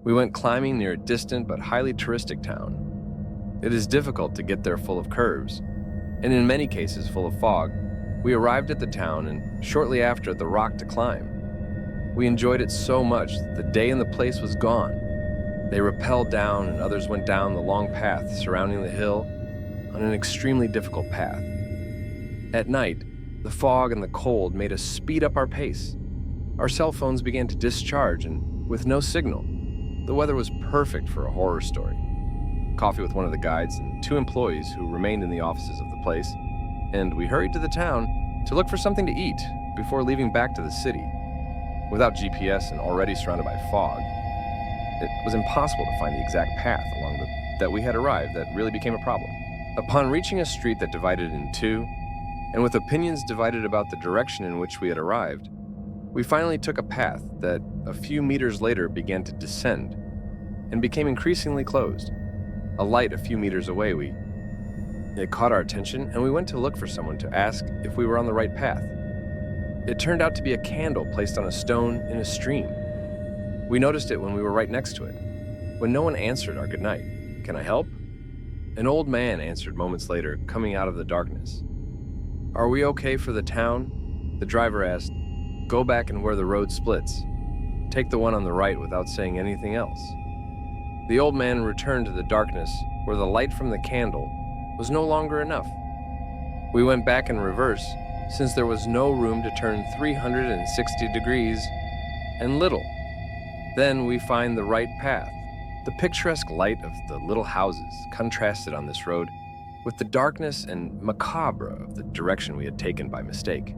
We went climbing near a distant but highly touristic town. It is difficult to get there full of curves, and in many cases full of fog. We arrived at the town and shortly after the rock to climb. We enjoyed it so much that the day and the place was gone. They rappelled down and others went down the long path surrounding the hill on an extremely difficult path. At night, the fog and the cold made us speed up our pace. Our cell phones began to discharge and with no signal. The weather was perfect for a horror story. Coffee with one of the guides and 2 employees who remained in the offices of the place, and we hurried to the town to look for something to eat before leaving back to the city. Without GPS and already surrounded by fog, it was impossible to find the exact path along that we had arrived that really became a problem. Upon reaching a street that divided in 2, and with opinions divided about the direction in which we had arrived, we finally took a path that a few meters later began to descend and became increasingly closed. A light a few meters away, it caught our attention and we went to look for someone to ask if we were on the right path. It turned out to be a candle placed on a stone in a stream. We noticed it when we were right next to it. When no one answered our goodnight, "Can I help?" An old man answered moments later, coming out of the darkness. "Are we okay for the town?" The driver asked. "Go back and where the road splits. Take the one on the right," without saying anything else. The old man returned to the darkness where the light from the candle was no longer enough. We went back in reverse since there was no room to turn 360 degrees and little. Then we find the right path. The picturesque light of the little houses contrasted on this road with the darkness and macabre of the direction we had taken by mistake.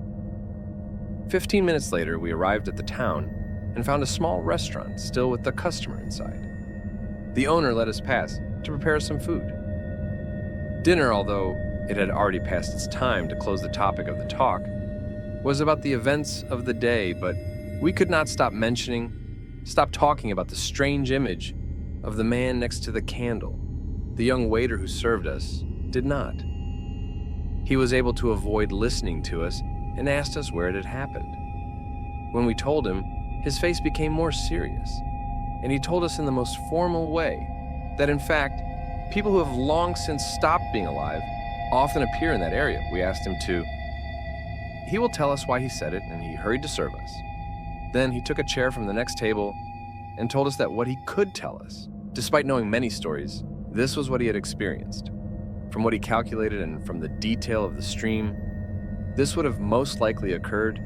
15 minutes later, we arrived at the town and found a small restaurant still with the customer inside. The owner let us pass to prepare some food. Dinner, although it had already passed its time to close the topic of the talk, was about the events of the day, but we could not stop talking about the strange image of the man next to the candle. The young waiter who served us did not. He was able to avoid listening to us and asked us where it had happened. When we told him, his face became more serious, and he told us in the most formal way that in fact, people who have long since stopped being alive often appear in that area. We asked him to. He will tell us why he said it, and he hurried to serve us. Then he took a chair from the next table and told us that what he could tell us, despite knowing many stories, this was what he had experienced. From what he calculated and from the detail of the stream, this would have most likely occurred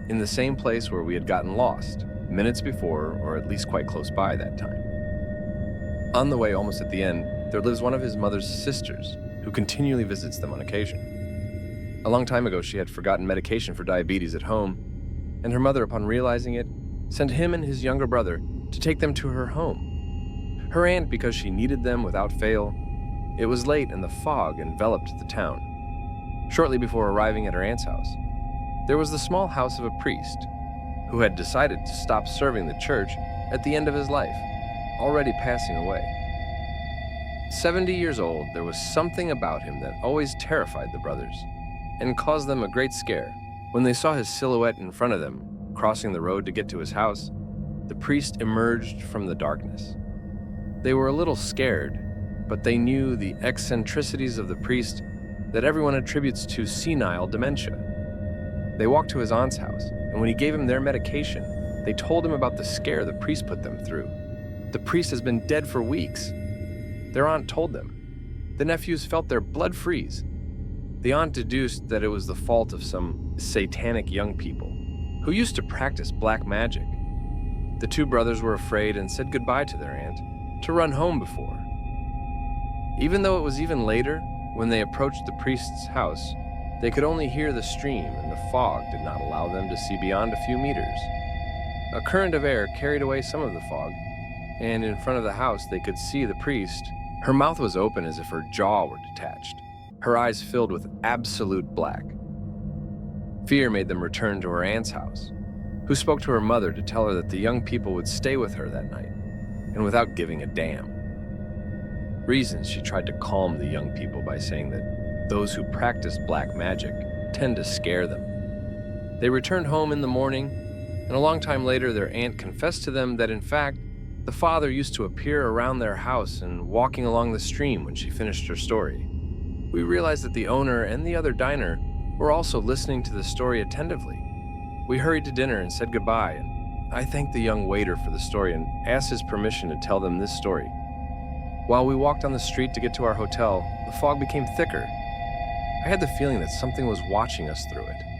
in the same place where we had gotten lost minutes before, or at least quite close by that time. On the way, almost at the end, there lives one of his mother's sisters who continually visits them on occasion. A long time ago, she had forgotten medication for diabetes at home, and her mother, upon realizing it, sent him and his younger brother to take them to her home. Her aunt, because she needed them without fail. It was late and the fog enveloped the town. Shortly before arriving at her aunt's house, there was the small house of a priest who had decided to stop serving the church at the end of his life, already passing away. 70 years old, there was something about him that always terrified the brothers and caused them a great scare. When they saw his silhouette in front of them, crossing the road to get to his house, the priest emerged from the darkness. They were a little scared, but they knew the eccentricities of the priest that everyone attributes to senile dementia. They walked to his aunt's house, and when he gave him their medication, they told him about the scare the priest put them through. The priest has been dead for weeks. Their aunt told them. The nephews felt their blood freeze. The aunt deduced that it was the fault of some satanic young people who used to practice black magic. The 2 brothers were afraid and said goodbye to their aunt to run home before. Even though it was even later, when they approached the priest's house, they could only hear the stream and the fog did not allow them to see beyond a few meters. A current of air carried away some of the fog, and in front of the house they could see the priest. Her mouth was open as if her jaw were detached, her eyes filled with absolute black. Fear made them return to her aunt's house, who spoke to her mother to tell her that the young people would stay with her that night, and without giving a damn. Reasons she tried to calm the young people by saying that those who practice black magic tend to scare them. They returned home in the morning, and a long time later their aunt confessed to them that in fact, The father used to appear around their house and walking along the stream when she finished her story. We realized that the owner and the other diner were also listening to the story attentively. We hurried to dinner and said goodbye, and I thanked the young waiter for the story and asked his permission to tell them this story. While we walked on the street to get to our hotel, the fog became thicker. I had the feeling that something was watching us through it.